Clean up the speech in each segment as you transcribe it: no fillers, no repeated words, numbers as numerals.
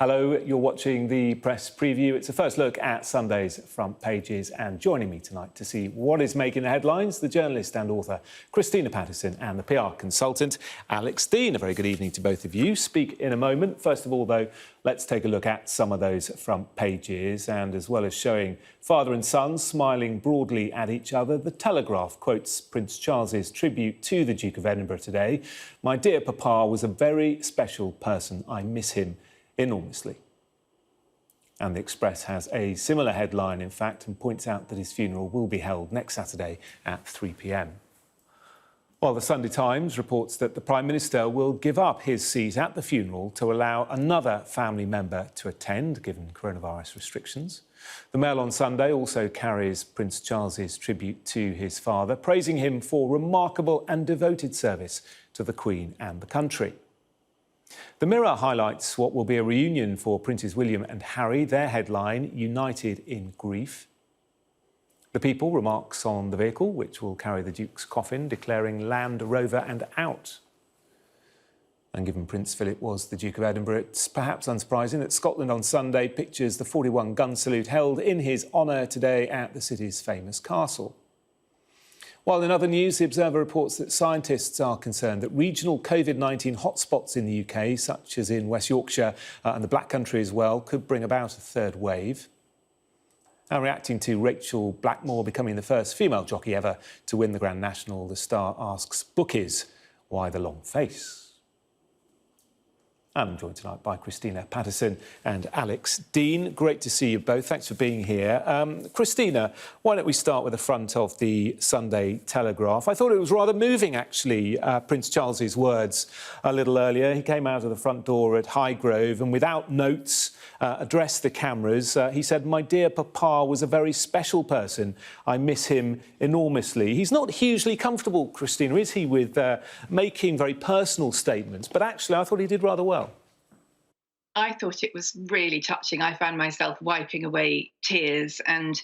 Hello, you're watching the press preview. It's a first look at Sunday's front pages, and joining me tonight to see what is making the headlines, the journalist and author Christina Patterson and the PR consultant Alex Deane. A very good evening to both of you. Speak in a moment. First of all, though, let's take a look at some of those front pages, and as well as showing father and son smiling broadly at each other, the Telegraph quotes Prince Charles's tribute to the Duke of Edinburgh today. "My dear Papa was a very special person. I miss him enormously." And the Express has a similar headline, in fact, and points out that his funeral will be held next Saturday at 3 p.m. While the Sunday Times reports that the Prime Minister will give up his seat at the funeral to allow another family member to attend, given coronavirus restrictions. The Mail on Sunday also carries Prince Charles's tribute to his father, praising him for remarkable and devoted service to the Queen and the country. The Mirror highlights what will be a reunion for Princes William and Harry. Their headline, "United in Grief." The People remarks on the vehicle which will carry the Duke's coffin, declaring Land Rover and out. And given Prince Philip was the Duke of Edinburgh, it's perhaps unsurprising that Scotland on Sunday pictures the 41 gun salute held in his honour today at the city's famous castle. While in other news, the Observer reports that scientists are concerned that regional COVID-19 hotspots in the UK, such as in West Yorkshire and the Black Country as well, could bring about a third wave. And reacting to Rachel Blackmore becoming the first female jockey ever to win the Grand National, the Star asks bookies why the long face. I'm joined tonight by Christina Patterson and Alex Deane. Great to see you both. Thanks for being here. Christina, why don't we start with the front of the Sunday Telegraph? I thought it was rather moving, actually, Prince Charles's words a little earlier. He came out of the front door at Highgrove and without notes addressed the cameras. He said, "My dear Papa was a very special person. I miss him enormously." He's not hugely comfortable, Christina, is he, with making very personal statements? But actually, I thought he did rather well. I thought it was really touching. I found myself wiping away tears, and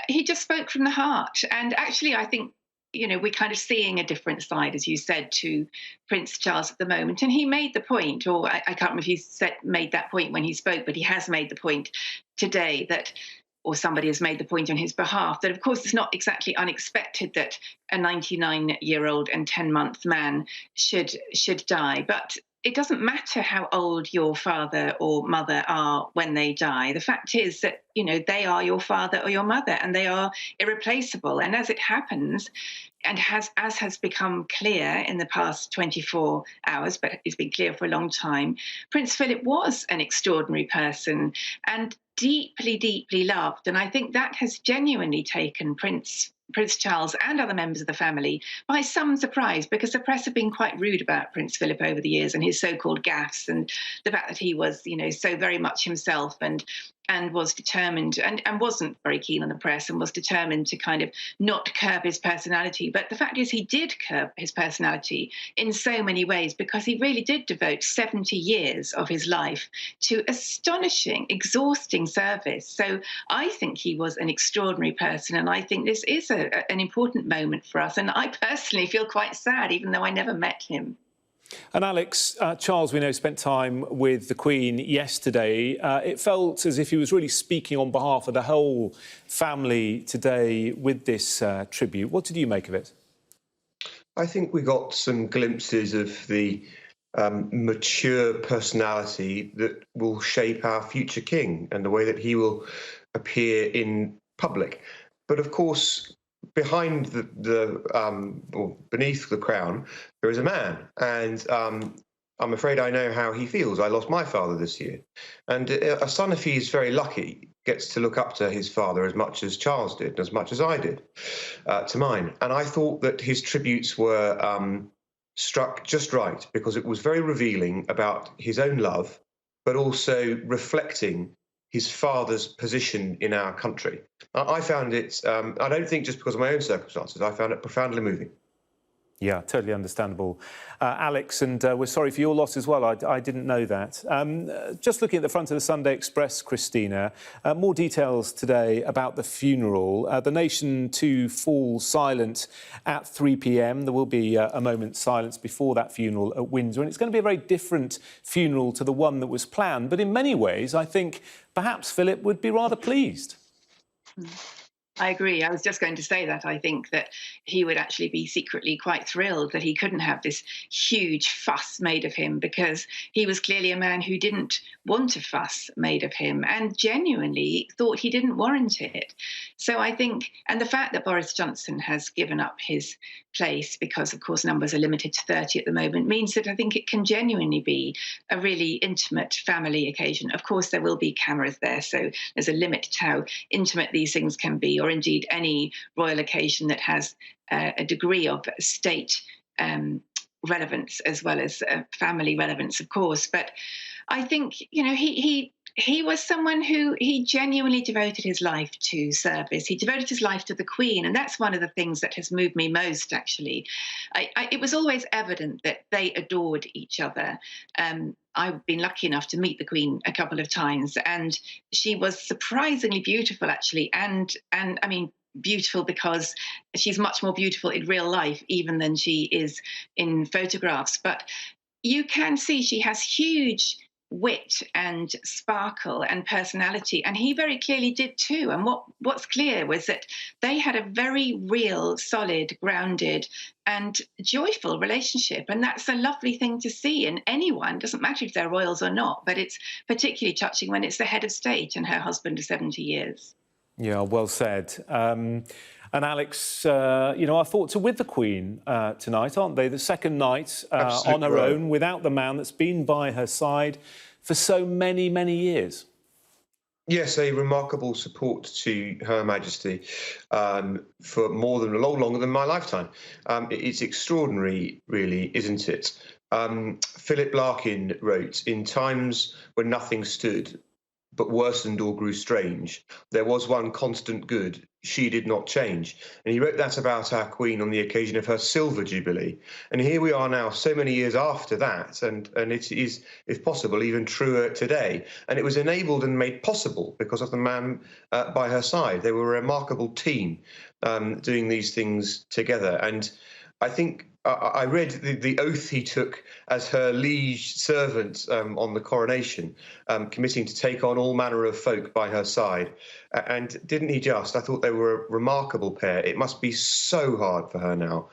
he just spoke from the heart. And actually, I think, we're kind of seeing a different side, as you said, to Prince Charles at the moment. And he made the point, or I can't remember if he made that point when he spoke, but he has made the point today that, or somebody has made the point on his behalf, that of course it's not exactly unexpected that a 99-year-old and 10-month man should die. But it doesn't matter how old your father or mother are when they die. The fact is that, they are your father or your mother, and they are irreplaceable. And as it happens, and as has become clear in the past 24 hours, but it's been clear for a long time, Prince Philip was an extraordinary person and deeply, deeply loved. And I think that has genuinely taken Prince Charles and other members of the family by some surprise, because the press have been quite rude about Prince Philip over the years and his so-called gaffes, and the fact that he was, so very much himself and was determined and wasn't very keen on the press and was determined to kind of not curb his personality. But the fact is he did curb his personality in so many ways, because he really did devote 70 years of his life to astonishing, exhausting service. So I think he was an extraordinary person, and I think this is an important moment for us. And I personally feel quite sad, even though I never met him. And Alex, Charles, we know, spent time with the Queen yesterday. It felt as if he was really speaking on behalf of the whole family today with this tribute. What did you make of it? I think we got some glimpses of the mature personality that will shape our future king and the way that he will appear in public. But of course, behind or beneath the crown, there is a man, and I'm afraid I know how he feels. I lost my father this year, and a son, if he's very lucky, gets to look up to his father as much as Charles did, and as much as I did to mine. And I thought that his tributes were struck just right, because it was very revealing about his own love, but also reflecting his father's position in our country. I found it, I don't think just because of my own circumstances, I found it profoundly moving. Yeah, totally understandable. Alex, and we're sorry for your loss as well. I didn't know that. Just looking at the front of the Sunday Express, Christina, more details today about the funeral. The nation to fall silent at 3 p.m. There will be a moment's silence before that funeral at Windsor, and it's going to be a very different funeral to the one that was planned. But in many ways, I think perhaps Philip would be rather pleased. I agree. I was just going to say that. I think that he would actually be secretly quite thrilled that he couldn't have this huge fuss made of him, because he was clearly a man who didn't want a fuss made of him and genuinely thought he didn't warrant it. So I think, and the fact that Boris Johnson has given up his place, because of course numbers are limited to 30 at the moment, means that I think it can genuinely be a really intimate family occasion. Of course, there will be cameras there, so there's a limit to how intimate these things can be, or indeed any royal occasion that has a degree of state relevance as well as family relevance, of course. But I think, you know, he was someone who he genuinely devoted his life to service. He devoted his life to the Queen, and that's one of the things that has moved me most, actually. It was always evident that they adored each other. I've been lucky enough to meet the Queen a couple of times, and she was surprisingly beautiful, actually, and I mean, beautiful because she's much more beautiful in real life even than she is in photographs. But you can see she has huge wit and sparkle and personality, and he very clearly did too. And what's clear was that they had a very real, solid, grounded and joyful relationship, and that's a lovely thing to see in anyone. Doesn't matter if they're royals or not, but it's particularly touching when it's the head of state and her husband of 70 years. Yeah, well said. And Alex, you know, our thoughts are with the Queen tonight, aren't they? The second night on her own, without the man that's been by her side for so many, many years. Yes, a remarkable support to Her Majesty for a lot longer than my lifetime. It's extraordinary, really, isn't it? Philip Larkin wrote, "In times when nothing stood, but worsened or grew strange, there was one constant good, she did not change." And he wrote that about our Queen on the occasion of her Silver Jubilee. And here we are now, so many years after that, and it is, if possible, even truer today. And it was enabled and made possible because of the man by her side. They were a remarkable team doing these things together. And I think I read the oath he took as her liege servant on the coronation, committing to take on all manner of folk by her side. And didn't he just? I thought they were a remarkable pair. It must be so hard for her now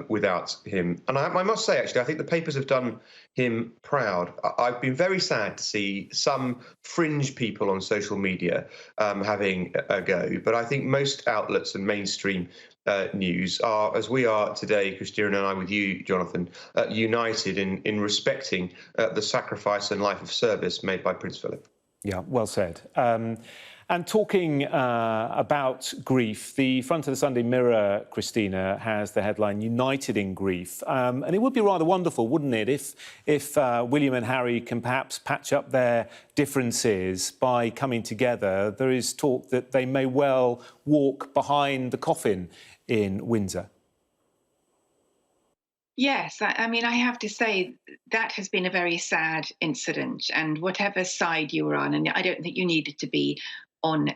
without him. And I must say, actually, I think the papers have done him proud. I've been very sad to see some fringe people on social media having a go. But I think most outlets and mainstream news are, as we are today, Christina and I with you, Jonathan, united in respecting the sacrifice and life of service made by Prince Philip. Yeah, well said. And talking about grief, the front of the Sunday Mirror, Christina, has the headline "United in Grief." And it would be rather wonderful, wouldn't it, if William and Harry can perhaps patch up their differences by coming together. There is talk that they may well walk behind the coffin in Windsor. Yes, I mean, I have to say that has been a very sad incident, and whatever side you were on, and I don't think you needed to be on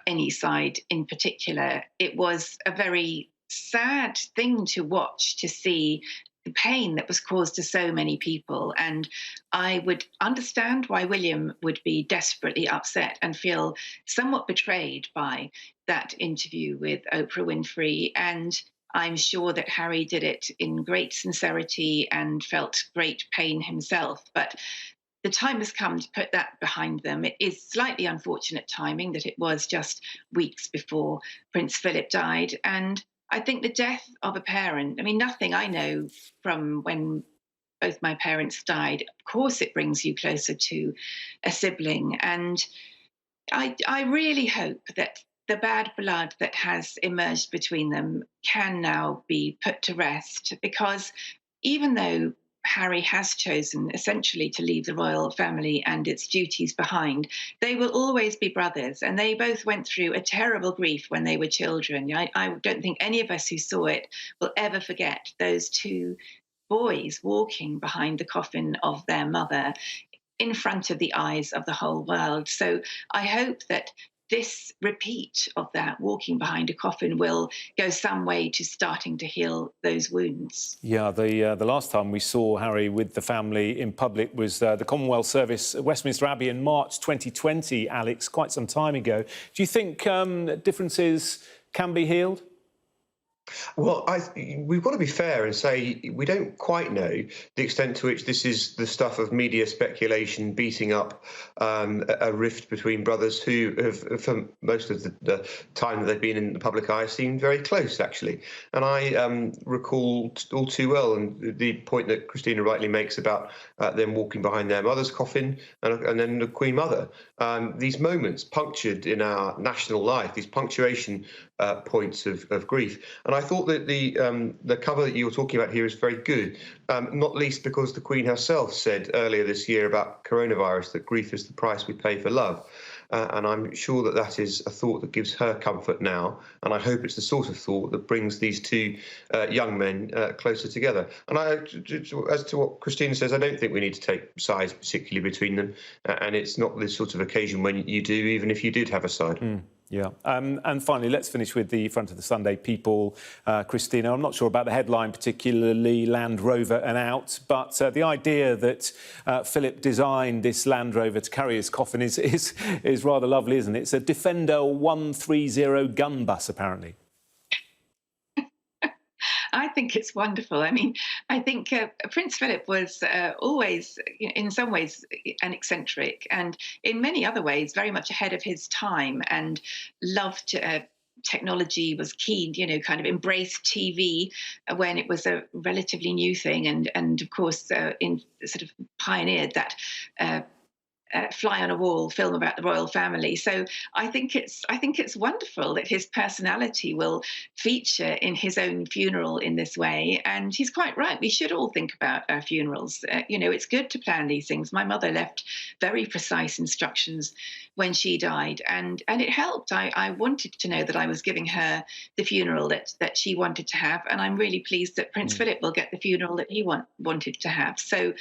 any side in particular, it was a very sad thing to watch, to see the pain that was caused to so many people. And I would understand why William would be desperately upset and feel somewhat betrayed by that interview with Oprah Winfrey. And I'm sure that Harry did it in great sincerity and felt great pain himself. But the time has come to put that behind them. It is slightly unfortunate timing that it was just weeks before Prince Philip died. And I think the death of a parent, I mean, nothing I know from when both my parents died, of course it brings you closer to a sibling. And I really hope that the bad blood that has emerged between them can now be put to rest, because even though Harry has chosen essentially to leave the royal family and its duties behind, they will always be brothers. And they both went through a terrible grief when they were children. I don't think any of us who saw it will ever forget those two boys walking behind the coffin of their mother in front of the eyes of the whole world. So I hope that this repeat of that walking behind a coffin will go some way to starting to heal those wounds. Yeah, the last time we saw Harry with the family in public was the Commonwealth Service at Westminster Abbey in March 2020, Alex, quite some time ago. Do you think differences can be healed? Well, we've got to be fair and say we don't quite know the extent to which this is the stuff of media speculation beating up a rift between brothers who have, for most of the time that they've been in the public eye, seemed very close, actually. And I recall all too well and the point that Christina rightly makes about them walking behind their mother's coffin and then the Queen Mother. These moments punctured in our national life, these punctuation points of grief. And I thought that the cover that you were talking about here is very good, not least because the Queen herself said earlier this year about coronavirus that grief is the price we pay for love. And I'm sure that that is a thought that gives her comfort now. And I hope it's the sort of thought that brings these two young men closer together. And as to what Christina says, I don't think we need to take sides particularly between them. And it's not this sort of occasion when you do, even if you did have a side. Yeah. And finally, let's finish with the front of the Sunday People. Christina, I'm not sure about the headline, particularly Land Rover and out, but the idea that Philip designed this Land Rover to carry his coffin is rather lovely, isn't it? It's a Defender 130 gun bus, apparently. I think it's wonderful. I mean, I think Prince Philip was always, in some ways, an eccentric, and in many other ways, very much ahead of his time, and loved technology, was keen, kind of embraced TV when it was a relatively new thing, and of course, in sort of pioneered that. Fly on a wall film about the royal family. So I think it's wonderful that his personality will feature in his own funeral in this way. And he's quite right. We should all think about our funerals. It's good to plan these things. My mother left very precise instructions when she died, and it helped. I wanted to know that I was giving her the funeral that she wanted to have, and I'm really pleased that Prince Philip will get the funeral that he wanted to have. So,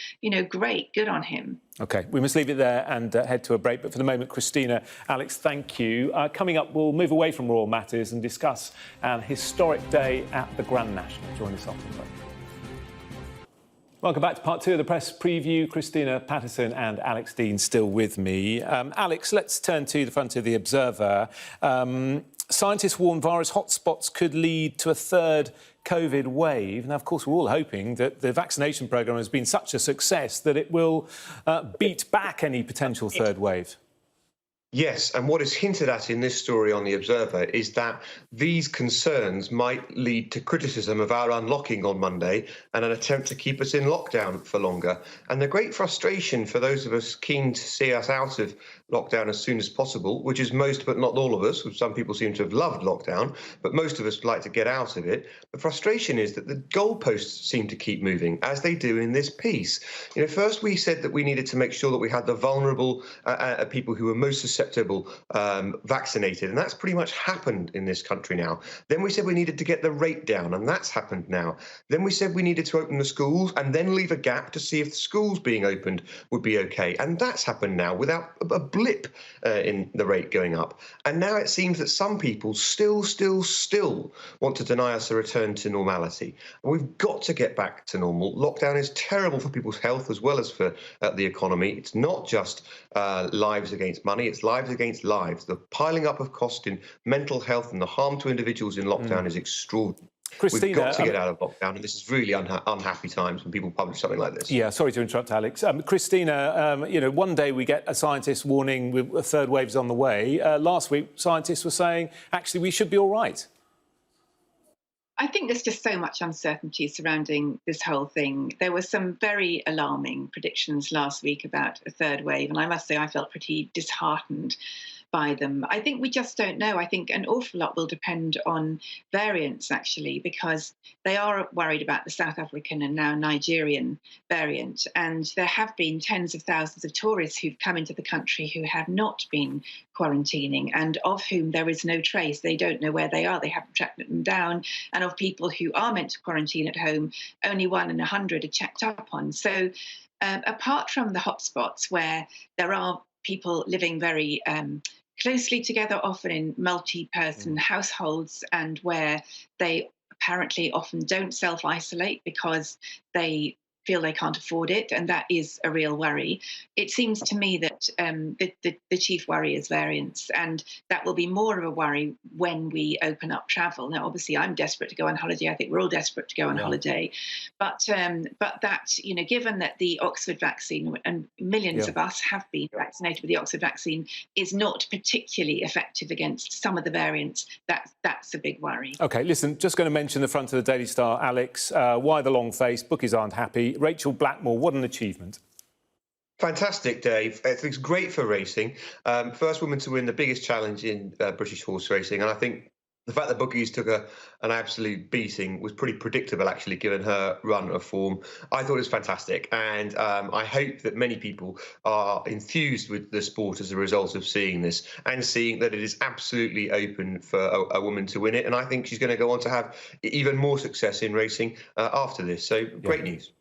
great, good on him. OK, we must leave it there and head to a break. But for the moment, Christina, Alex, thank you. Coming up, we'll move away from royal matters and discuss an historic day at the Grand National. Join us after the break. Welcome back to part two of the press preview. Christina Patterson and Alex Deane still with me. Alex, let's turn to the front of the Observer. Scientists warn virus hotspots could lead to a third COVID wave. Now, of course, we're all hoping that the vaccination programme has been such a success that it will beat back any potential third wave. Yes, and what is hinted at in this story on The Observer is that these concerns might lead to criticism of our unlocking on Monday and an attempt to keep us in lockdown for longer. And the great frustration for those of us keen to see us out of lockdown as soon as possible, which is most but not all of us. Some people seem to have loved lockdown, but most of us would like to get out of it. The frustration is that the goalposts seem to keep moving, as they do in this piece. First we said that we needed to make sure that we had the vulnerable people who were most susceptible vaccinated, and that's pretty much happened in this country now. Then we said we needed to get the rate down, and that's happened now. Then we said we needed to open the schools and then leave a gap to see if the schools being opened would be okay, and that's happened now without a blip in the rate going up. And now it seems that some people still want to deny us a return to normality. We've got to get back to normal. Lockdown is terrible for people's health as well as for the economy. It's not just lives against money, it's lives against lives. The piling up of cost in mental health and the harm to individuals in lockdown is extraordinary. Christina, we've got to get out of lockdown, and this is really unhappy times when people publish something like this. Yeah, sorry to interrupt, Alex. Christina, one day we get a scientist warning with a third wave's on the way. Last week, scientists were saying, actually, we should be all right. I think there's just so much uncertainty surrounding this whole thing. There were some very alarming predictions last week about a third wave, and I must say I felt pretty disheartened by them. I think we just don't know. I think an awful lot will depend on variants, actually, because they are worried about the South African and now Nigerian variant. And there have been tens of thousands of tourists who've come into the country who have not been quarantining and of whom there is no trace. They don't know where they are. They haven't tracked them down. And of people who are meant to quarantine at home, only 1 in 100 are checked up on. So apart from the hotspots where there are people living very closely together, often in multi-person households, and where they apparently often don't self-isolate because they feel they can't afford it, and that is a real worry. It seems to me that the chief worry is variants, and that will be more of a worry when we open up travel. Now, obviously, I'm desperate to go on holiday. I think we're all desperate to go on holiday, but that, given that the Oxford vaccine and millions of us have been vaccinated with the Oxford vaccine is not particularly effective against some of the variants, that's a big worry. OK, listen, just going to mention the front of the Daily Star, Alex. Why the long face? Bookies aren't happy. Rachel Blackmore, what an achievement. Fantastic, Dave. It's great for racing. First woman to win the biggest challenge in British horse racing. And I think the fact that bookies took an absolute beating was pretty predictable, actually, given her run of form. I thought it was fantastic. And I hope that many people are enthused with the sport as a result of seeing this and seeing that it is absolutely open for a woman to win it. And I think she's going to go on to have even more success in racing after this. So great news.